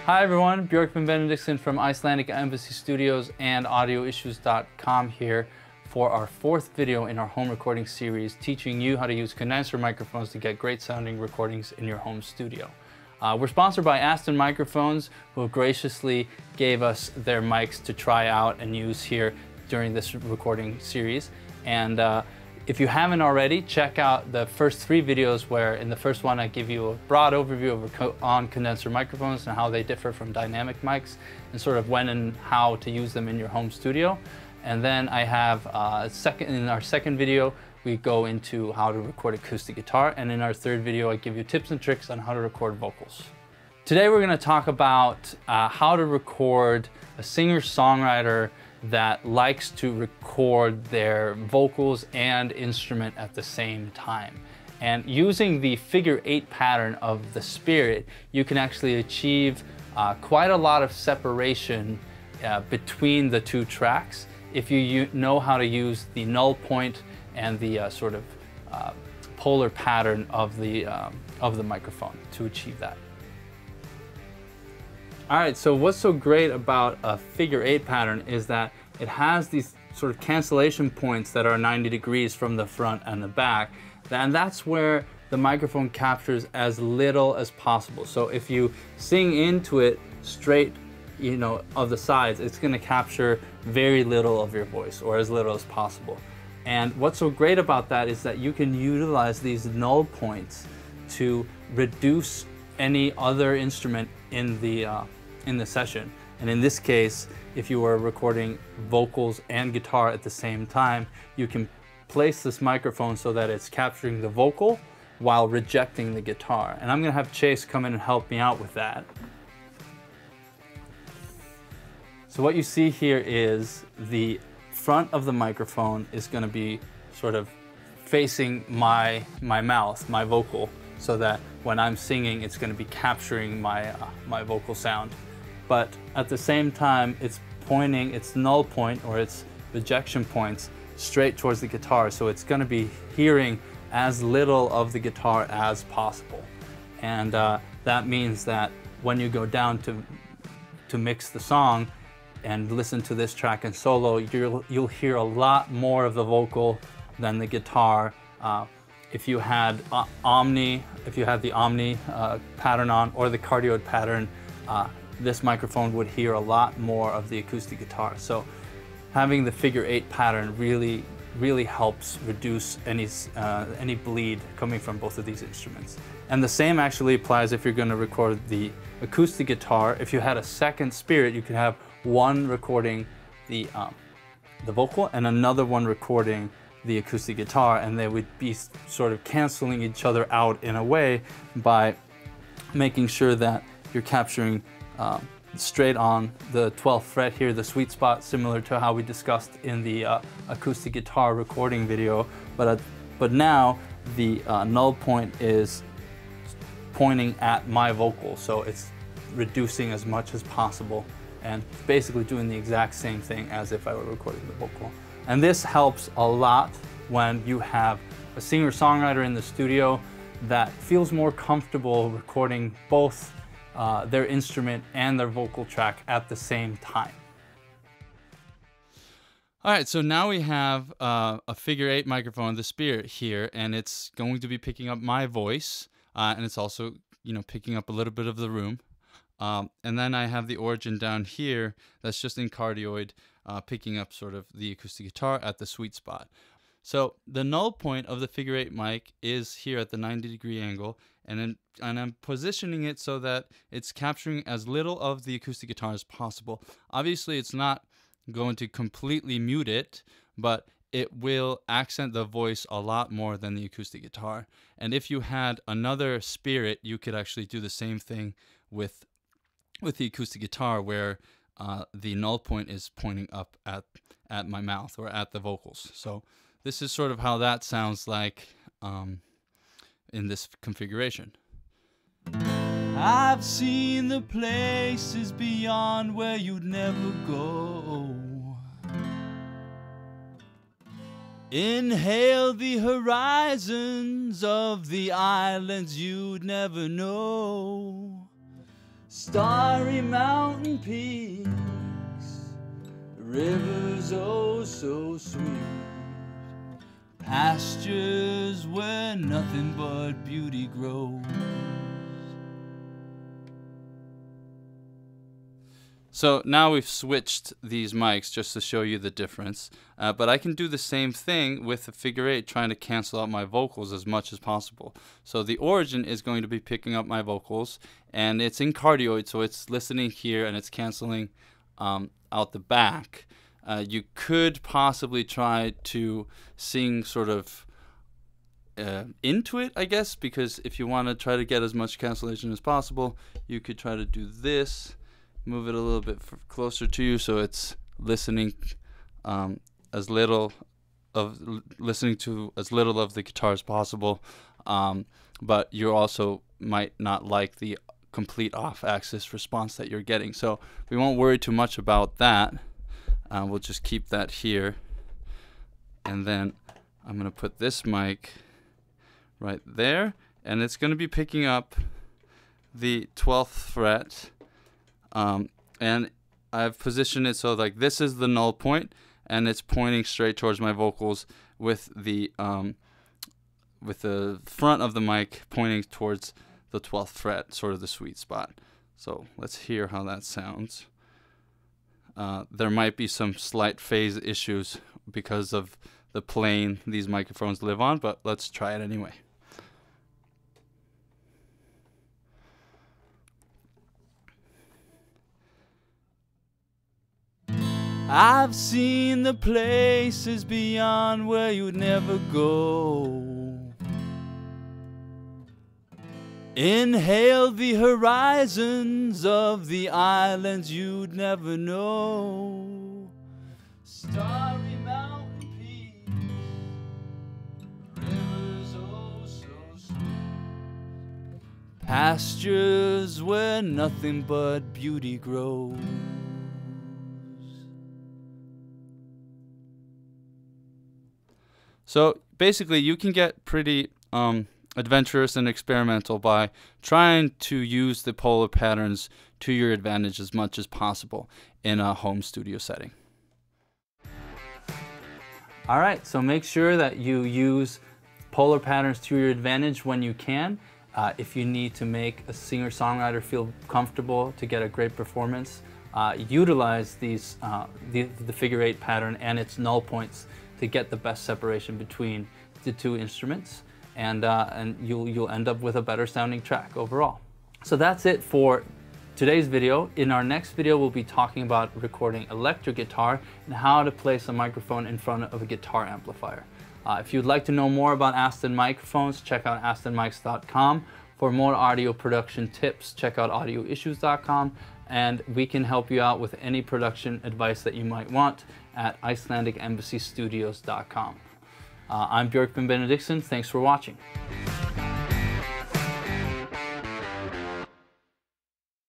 Hi everyone, Björkman Benediktsson from Icelandic Embassy Studios and audioissues.com here for our fourth video in our home recording series teaching you how to use condenser microphones to get great sounding recordings in your home studio. We're sponsored by ASTON microphones, who graciously gave us their mics to try out and use here during this recording series. And if you haven't already, check out the first three videos where in the first one I give you a broad overview on condenser microphones and how they differ from dynamic mics and sort of when and how to use them in your home studio. And then I have in our second video we go into how to record acoustic guitar, and in our third video I give you tips and tricks on how to record vocals. Today we're going to talk about how to record a singer-songwriter that likes to record their vocals and instrument at the same time. And using the figure 8 pattern of the spirit, you can actually achieve quite a lot of separation between the two tracks if you know how to use the null point and the sort of polar pattern of the microphone to achieve that. All right, so what's so great about a figure 8 pattern is that it has these sort of cancellation points that are 90 degrees from the front and the back, and that's where the microphone captures as little as possible. So if you sing into it straight, you know, of the sides, it's going to capture very little of your voice, or as little as possible. And what's so great about that is that you can utilize these null points to reduce any other instrument in the session. And in this case, if you were recording vocals and guitar at the same time, you can place this microphone so that it's capturing the vocal while rejecting the guitar. And I'm going to have Chase come in and help me out with that. So what you see here is the front of the microphone is going to be sort of facing my mouth, my vocal, so that when I'm singing, it's going to be capturing my vocal sound. But at the same time, it's pointing its null point or its rejection points straight towards the guitar. So it's going to be hearing as little of the guitar as possible. And that means that when you go down to mix the song and listen to this track in solo, you'll hear a lot more of the vocal than the guitar. If you had the Omni pattern on, or the cardioid pattern, this microphone would hear a lot more of the acoustic guitar. So having the figure 8 pattern really helps reduce any bleed coming from both of these instruments. And the same actually applies if you're going to record the acoustic guitar. If you had a second spirit, you could have one recording the vocal and another one recording the acoustic guitar, and they would be sort of canceling each other out in a way by making sure that you're capturing straight on the 12th fret here, the sweet spot, similar to how we discussed in the acoustic guitar recording video. But now the null point is pointing at my vocal, so it's reducing as much as possible and basically doing the exact same thing as if I were recording the vocal. And this helps a lot when you have a singer-songwriter in the studio that feels more comfortable recording both their instrument and their vocal track at the same time. All right, so now we have a figure 8 microphone, the Spirit here, and it's going to be picking up my voice, and it's also, you know, picking up a little bit of the room. And then I have the origin down here that's just in cardioid, picking up sort of the acoustic guitar at the sweet spot. So the null point of the figure 8 mic is here at the 90-degree angle, and I'm positioning it so that it's capturing as little of the acoustic guitar as possible. Obviously, it's not going to completely mute it, but it will accent the voice a lot more than the acoustic guitar. And if you had another spirit, you could actually do the same thing with the acoustic guitar, where the null point is pointing up at my mouth or at the vocals. So this is sort of how that sounds like in this configuration. I've seen the places beyond where you'd never go. Inhale the horizons of the islands you'd never know. Starry mountain peaks, rivers oh so sweet, pastures where nothing but beauty grows. So now we've switched these mics just to show you the difference, but I can do the same thing with the figure 8, trying to cancel out my vocals as much as possible. So the origin is going to be picking up my vocals, and it's in cardioid, so it's listening here and it's canceling out the back. You could possibly try to sing sort of into it, I guess, because if you want to try to get as much cancellation as possible, you could try to do this. Move it a little bit closer to you so it's listening as little of the guitar as possible, but you also might not like the complete off-axis response that you're getting. So we won't worry too much about that. We'll just keep that here, and then I'm going to put this mic right there, and it's going to be picking up the 12th fret. And I've positioned it so like this is the null point, and it's pointing straight towards my vocals with the front of the mic pointing towards the 12th fret, sort of the sweet spot. So let's hear how that sounds. There might be some slight phase issues because of the plane these microphones live on, but let's try it anyway. I've seen the places beyond where you'd never go. Inhale the horizons of the islands you'd never know. Starry mountain peaks, rivers oh so sweet, pastures where nothing but beauty grows. So basically you can get pretty adventurous and experimental by trying to use the polar patterns to your advantage as much as possible in a home studio setting. All right, so make sure that you use polar patterns to your advantage when you can. If you need to make a singer-songwriter feel comfortable to get a great performance, utilize these the figure 8 pattern and its null points to get the best separation between the two instruments, and you'll end up with a better sounding track overall. So that's it for today's video. In our next video, we'll be talking about recording electric guitar and how to place a microphone in front of a guitar amplifier. If you'd like to know more about ASTON microphones, check out astonmics.com. For more audio production tips, check out audioissues.com, and we can help you out with any production advice that you might want at IcelandicEmbassyStudios.com. I'm Björkman Benediktsson. Thanks for watching.